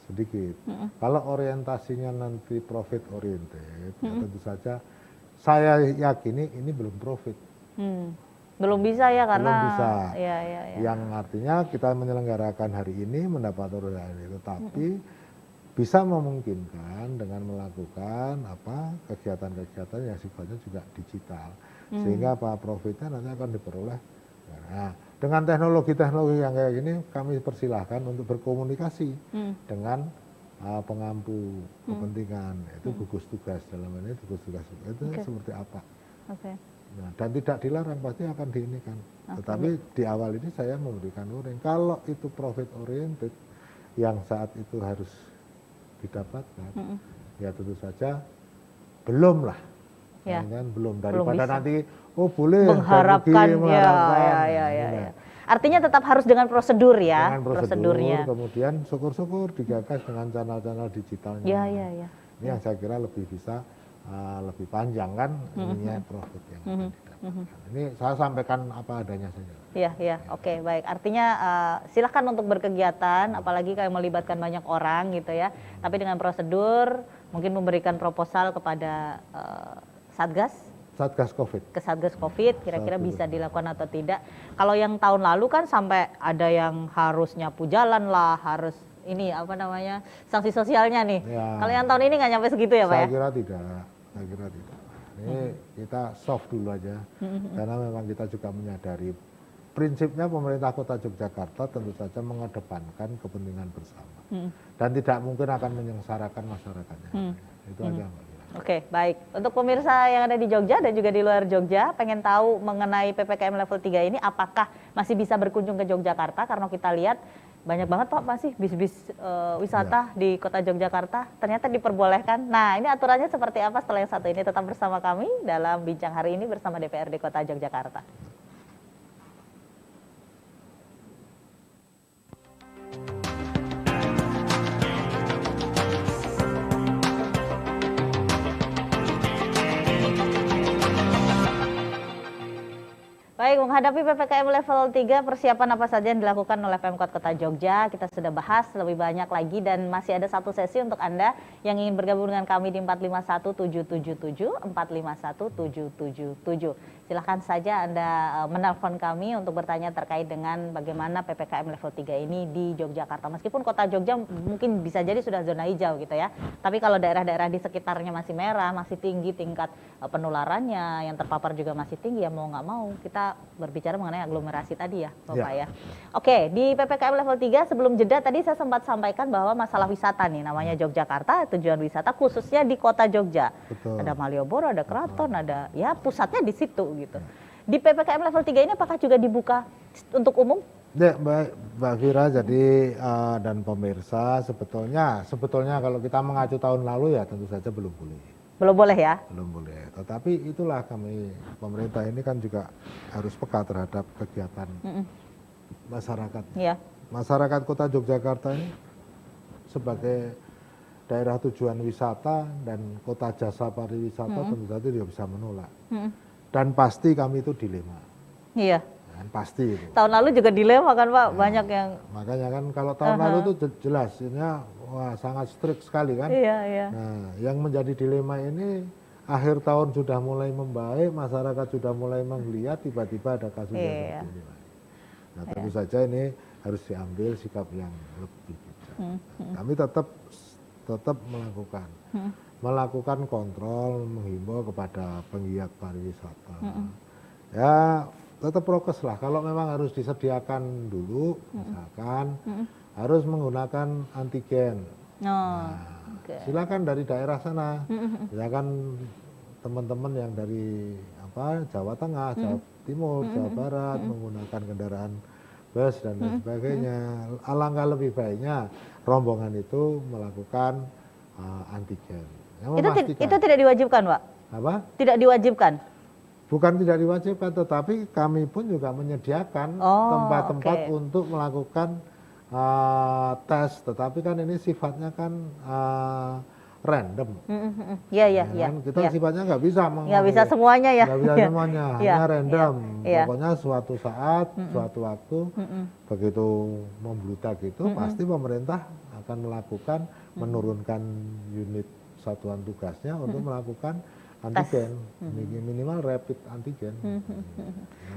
sedikit. Kalau orientasinya nanti profit oriented, ya tentu saja saya yakini ini belum profit. Belum bisa ya karena belum bisa. Ya. Yang artinya kita menyelenggarakan hari ini mendapat orientasi, tetapi bisa memungkinkan dengan melakukan kegiatan-kegiatan yang sifatnya juga digital, sehingga profitnya nanti akan diperoleh. Nah, dengan teknologi-teknologi yang kayak gini kami persilahkan untuk berkomunikasi dengan pengampu kepentingan, itu gugus tugas dalam ini gugus tugas itu seperti apa. Nah, dan tidak dilarang, pasti akan diinikan. Tetapi di awal ini saya memberikan warning, kalau itu profit oriented yang saat itu harus didapatkan, ya tentu saja belum lah. Ya. Kan belum, daripada nanti boleh mengharapkan. Ya. Artinya tetap harus dengan prosedur ya. Dengan prosedurnya. Kemudian syukur-syukur digagas dengan channel-channel digitalnya. Ya. Ini yang saya kira lebih bisa lebih panjang kan ininya profit yang akan didapatkan. Ini saya sampaikan apa adanya saja. Iya. Oke, baik. Artinya silahkan untuk berkegiatan, apalagi kayak melibatkan banyak orang gitu ya. Tapi dengan prosedur, mungkin memberikan proposal kepada Satgas COVID. Ke Satgas COVID, kira-kira bisa dilakukan atau tidak. Kalau yang tahun lalu kan sampai ada yang harus nyapu jalan lah, harus ini sanksi sosialnya nih. Ya. Kalau yang tahun ini nggak nyampe segitu ya Pak ya? Saya kira tidak. Ini kita soft dulu aja, karena memang kita juga menyadari prinsipnya pemerintah Kota Yogyakarta tentu saja mengedepankan kepentingan bersama, dan tidak mungkin akan menyengsarakan masyarakatnya. Itu aja Mbak. Oke, baik. Untuk pemirsa yang ada di Jogja dan juga di luar Jogja, pengen tahu mengenai PPKM level 3 ini, apakah masih bisa berkunjung ke Yogyakarta? Karena kita lihat banyak banget Pak masih bis-bis wisata di Kota Yogyakarta, ternyata diperbolehkan. Nah, ini aturannya seperti apa setelah yang satu ini? Tetap bersama kami dalam Bincang Hari ini bersama DPRD Kota Yogyakarta. Baik, menghadapi PPKM level 3, persiapan apa saja yang dilakukan oleh Pemkot Kota Jogja, kita sudah bahas lebih banyak lagi dan masih ada satu sesi untuk Anda yang ingin bergabung dengan kami di 451777, 451777. Silahkan saja Anda menelpon kami untuk bertanya terkait dengan bagaimana PPKM level 3 ini di Yogyakarta. Meskipun Kota Jogja mungkin bisa jadi sudah zona hijau gitu ya, tapi kalau daerah-daerah di sekitarnya masih merah, masih tinggi tingkat penularannya, yang terpapar juga masih tinggi, ya mau nggak mau kita berbicara mengenai aglomerasi tadi ya Bapak ya. Oke, di PPKM level 3 sebelum jeda tadi saya sempat sampaikan bahwa masalah wisata nih, namanya Yogyakarta, tujuan wisata khususnya di kota Jogja. Betul. Ada Malioboro, ada Keraton, ada ya pusatnya di situ gitu. Di PPKM level 3 ini apakah juga dibuka untuk umum? Ya, Mbak Fira, jadi dan pemirsa sebetulnya kalau kita mengacu tahun lalu ya tentu saja belum boleh. Belum boleh ya? Belum boleh. Tetapi itulah pemerintah ini kan juga harus peka terhadap kegiatan masyarakat. Iya. Masyarakat Kota Yogyakarta ini sebagai daerah tujuan wisata dan kota jasa pariwisata tentu saja dia bisa menolak. Dan pasti kami itu dilema. Iya. Dan pasti itu. Tahun lalu juga dilema kan Pak, banyak yang. Makanya kan kalau tahun lalu itu jelas, ini sangat strict sekali kan. Iya. Nah, yang menjadi dilema ini akhir tahun sudah mulai membaik, masyarakat sudah mulai menggeliat, tiba-tiba ada kasus yang seperti ini. Nah, tentu saja ini harus diambil sikap yang lebih bijak. Kami tetap melakukan. melakukan kontrol, menghimbau kepada penggiat pariwisata. Ya tetap prokes lah. Kalau memang harus disediakan dulu, misalkan harus menggunakan antigen. Oh, Silakan dari daerah sana, misalkan teman-teman yang dari Jawa Tengah, Jawa Timur, Jawa Barat menggunakan kendaraan bus dan lain sebagainya. Alangkah lebih baiknya rombongan itu melakukan antigen. Itu tidak diwajibkan, Pak? Apa? Tidak diwajibkan? Bukan tidak diwajibkan, tetapi kami pun juga menyediakan tempat-tempat untuk melakukan tes. Tetapi kan ini sifatnya kan random. Iya. Kita sifatnya nggak bisa semuanya ya. Nggak bisa semuanya, hanya random. Pokoknya suatu saat, suatu waktu, begitu membludak itu, pasti pemerintah akan melakukan menurunkan unit satuan tugasnya untuk melakukan antigen, minimal rapid antigen.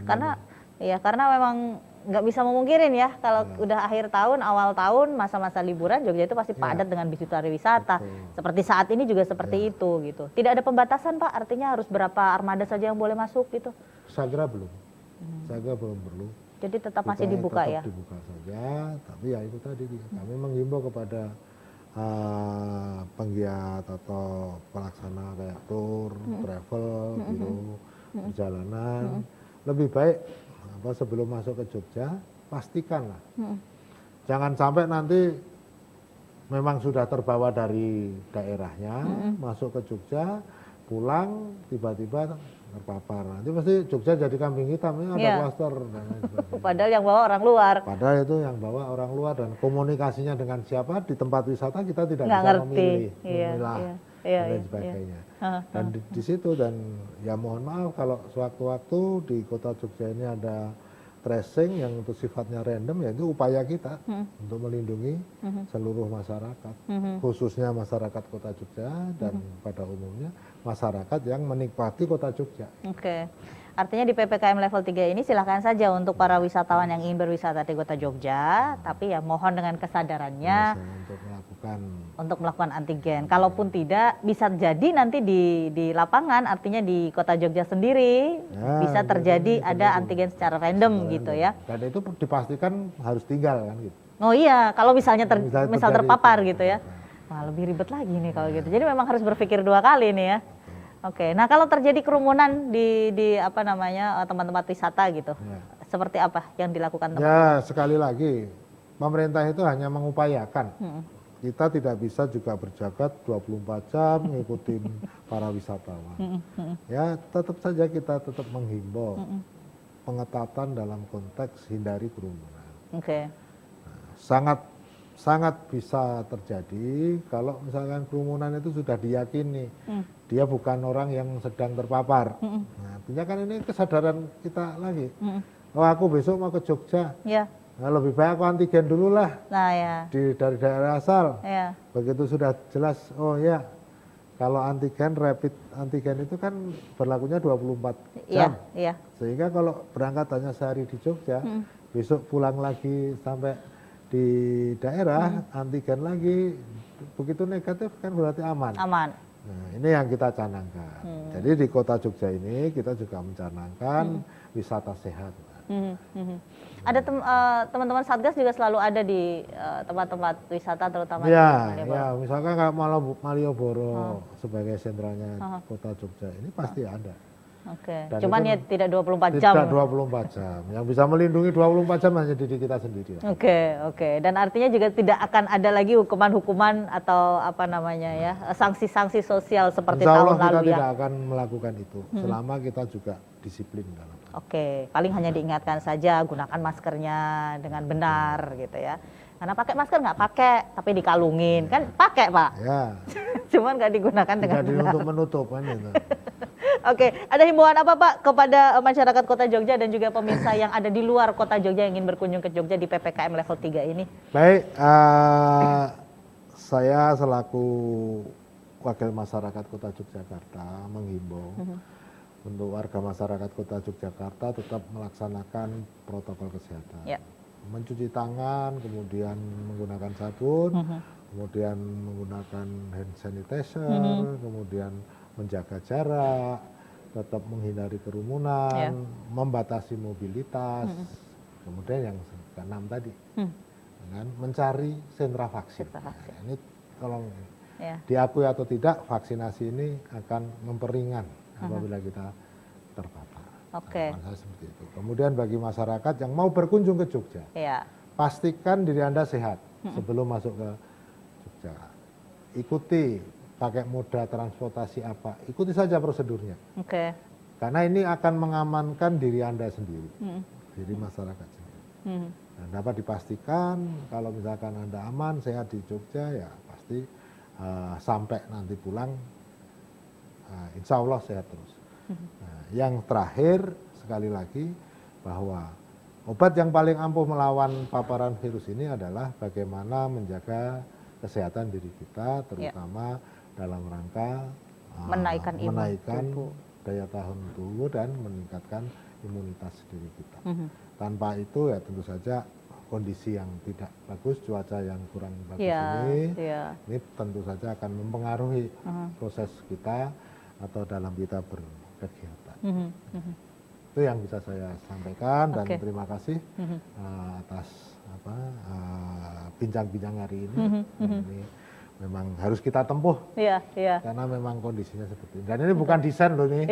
Karena memang nggak bisa memungkirin ya kalau udah akhir tahun, awal tahun, masa-masa liburan Jogja itu pasti padat dengan bis pariwisata. Seperti saat ini juga seperti itu gitu. Tidak ada pembatasan, Pak, artinya harus berapa armada saja yang boleh masuk gitu? Saya kira belum. Saya kira belum perlu. Jadi tetap masih dibuka ya? Tetap dibuka saja, tapi ya itu tadi kami menghimbau kepada penggiat atau pelaksana kayak tour, travel, biro perjalanan, lebih baik sebelum masuk ke Jogja pastikanlah, jangan sampai nanti memang sudah terbawa dari daerahnya masuk ke Jogja, pulang tiba-tiba terpapar. Nanti pasti Jogja jadi kambing hitam, ini ada klaster dan lain sebagainya. Padahal yang bawa orang luar. Padahal itu yang bawa orang luar dan komunikasinya dengan siapa di tempat wisata kita tidak nggak bisa ngerti. memilah dan lain sebagainya. Dan di situ dan ya mohon maaf kalau sewaktu-waktu di kota Jogja ini ada tracing yang untuk sifatnya random, ya itu upaya kita untuk melindungi seluruh masyarakat, khususnya masyarakat kota Jogja dan pada umumnya masyarakat yang menikmati kota Jogja. Oke. Artinya di PPKM level 3 ini silakan saja untuk para wisatawan yang ingin berwisata di kota Jogja, tapi ya mohon dengan kesadarannya untuk melakukan antigen. Kalaupun tidak, bisa jadi nanti di lapangan, artinya di kota Jogja sendiri bisa terjadi ada antigen secara random gitu ya. Dan itu dipastikan harus tinggal kan gitu. Oh iya, kalau misalnya misal terpapar gitu ya. Wah, lebih ribet lagi nih kalau gitu. Jadi memang harus berpikir 2 kali nih ya. Oke, nah kalau terjadi kerumunan di tempat-tempat wisata gitu, seperti apa yang dilakukan teman-teman? Ya sekali lagi, pemerintah itu hanya mengupayakan. Kita tidak bisa juga berjagat 24 jam ngikutin para wisatawan. Ya tetap saja kita tetap menghimbau pengetatan dalam konteks hindari kerumunan. Oke. Sangat bisa terjadi kalau misalkan kerumunan itu sudah diyakini dia bukan orang yang sedang terpapar. Nah, artinya kan ini kesadaran kita lagi. Oh aku besok mau ke Jogja, nah, lebih baik aku antigen dulu lah. Nah ya. Dari daerah asal. Ya. Begitu sudah jelas, oh ya kalau antigen, rapid antigen itu kan berlakunya 24 jam. Iya. Sehingga kalau berangkat hanya sehari di Jogja, besok pulang lagi sampai di daerah antigen lagi, begitu negatif kan berarti aman. Nah, ini yang kita canangkan. Jadi di kota Jogja ini kita juga mencanangkan wisata sehat. Ada teman-teman Satgas juga selalu ada di tempat-tempat wisata terutama di Malioboro. Ya, misalkan kayak Malioboro sebagai sentralnya kota Jogja ini pasti ada. Oke. Cuman ya tidak 24 jam. Tidak 24 jam. Yang bisa melindungi 24 jam hanya diri kita sendiri. Oke. Dan artinya juga tidak akan ada lagi hukuman-hukuman atau sanksi-sanksi sosial seperti tahun lalu ya. Insya Allah kita tidak akan melakukan itu selama kita juga disiplin dalam. Oke, paling hanya diingatkan saja gunakan maskernya dengan benar gitu ya. Karena pakai masker nggak pakai, tapi dikalungin kan pakai Pak. Ya. Cuman nggak digunakan dengan benar. Untuk menutup kan itu. Oke, ada himbauan apa Pak kepada masyarakat Kota Jogja dan juga pemirsa yang ada di luar Kota Jogja yang ingin berkunjung ke Jogja di PPKM level 3 ini? Baik, saya selaku wakil masyarakat Kota Yogyakarta menghimbau untuk warga masyarakat Kota Yogyakarta tetap melaksanakan protokol kesehatan. mencuci tangan, kemudian menggunakan sabun, kemudian menggunakan hand sanitizer, kemudian menjaga jarak, tetap menghindari kerumunan, membatasi mobilitas, kemudian yang keenam tadi, dengan mencari sentra vaksin. Nah, ini tolong diakui atau tidak, vaksinasi ini akan memperingan apabila kita terpapar. Harapan saya seperti itu. Kemudian bagi masyarakat yang mau berkunjung ke Jogja, pastikan diri Anda sehat sebelum masuk ke Jogja. Ikuti pakai moda transportasi apa, ikuti saja prosedurnya. Karena ini akan mengamankan diri Anda sendiri, diri masyarakat sendiri. Dan dapat dipastikan kalau misalkan Anda aman, sehat di Jogja, ya pasti sampai nanti pulang, insya Allah sehat terus. Nah, yang terakhir sekali lagi bahwa obat yang paling ampuh melawan paparan virus ini adalah bagaimana menjaga kesehatan diri kita, terutama dalam rangka menaikkan daya tahan tubuh dan meningkatkan imunitas diri kita. Tanpa itu ya tentu saja kondisi yang tidak bagus, cuaca yang kurang bagus ini tentu saja akan mempengaruhi proses kita atau dalam kita berkegiatan. Itu yang bisa saya sampaikan dan terima kasih atas bincang-bincang hari ini. Ini memang harus kita tempuh karena memang kondisinya seperti ini. Dan ini bukan desain loh ini.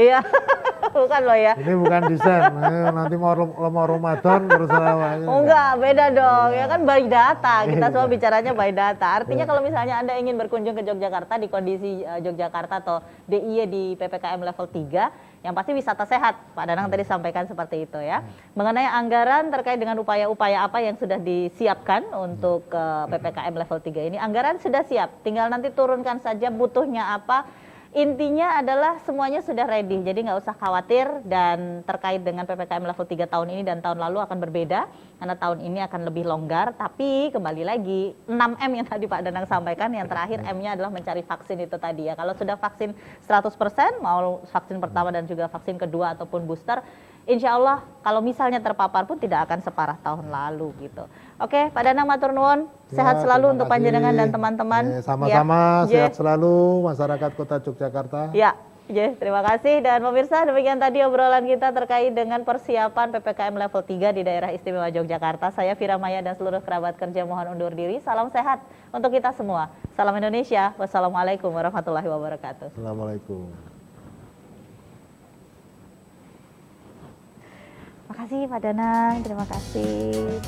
Bukan loh ya. Ini bukan desain. Nanti mau Ramadan terus enggak, beda dong. Ya kan by data. Kita semua bicaranya by data. Artinya kalau misalnya Anda ingin berkunjung ke Yogyakarta di kondisi Yogyakarta atau DIY di PPKM level 3, yang pasti wisata sehat. Pak Danang tadi sampaikan seperti itu ya. Mengenai anggaran terkait dengan upaya-upaya apa yang sudah disiapkan untuk PPKM level 3 ini, anggaran sudah siap. Tinggal nanti turunkan saja butuhnya apa. Intinya adalah semuanya sudah ready, jadi nggak usah khawatir. Dan terkait dengan PPKM level 3 tahun ini dan tahun lalu akan berbeda, karena tahun ini akan lebih longgar. Tapi kembali lagi 6M yang tadi Pak Danang sampaikan, yang terakhir M-nya adalah mencari vaksin itu tadi ya. Kalau sudah vaksin 100%, mau vaksin pertama dan juga vaksin kedua ataupun booster, insya Allah kalau misalnya terpapar pun tidak akan separah tahun lalu gitu. Oke, Pak Danang matur nuwun, sehat selalu untuk panjenengan dan teman-teman. Sama-sama, sehat selalu masyarakat Kota Yogyakarta. Terima kasih. Dan pemirsa, demikian tadi obrolan kita terkait dengan persiapan PPKM level 3 di daerah istimewa Yogyakarta. Saya Fira Maya dan seluruh kerabat kerja mohon undur diri. Salam sehat untuk kita semua. Salam Indonesia. Wassalamualaikum warahmatullahi wabarakatuh. Assalamualaikum. Terima kasih Pak Danang, terima kasih.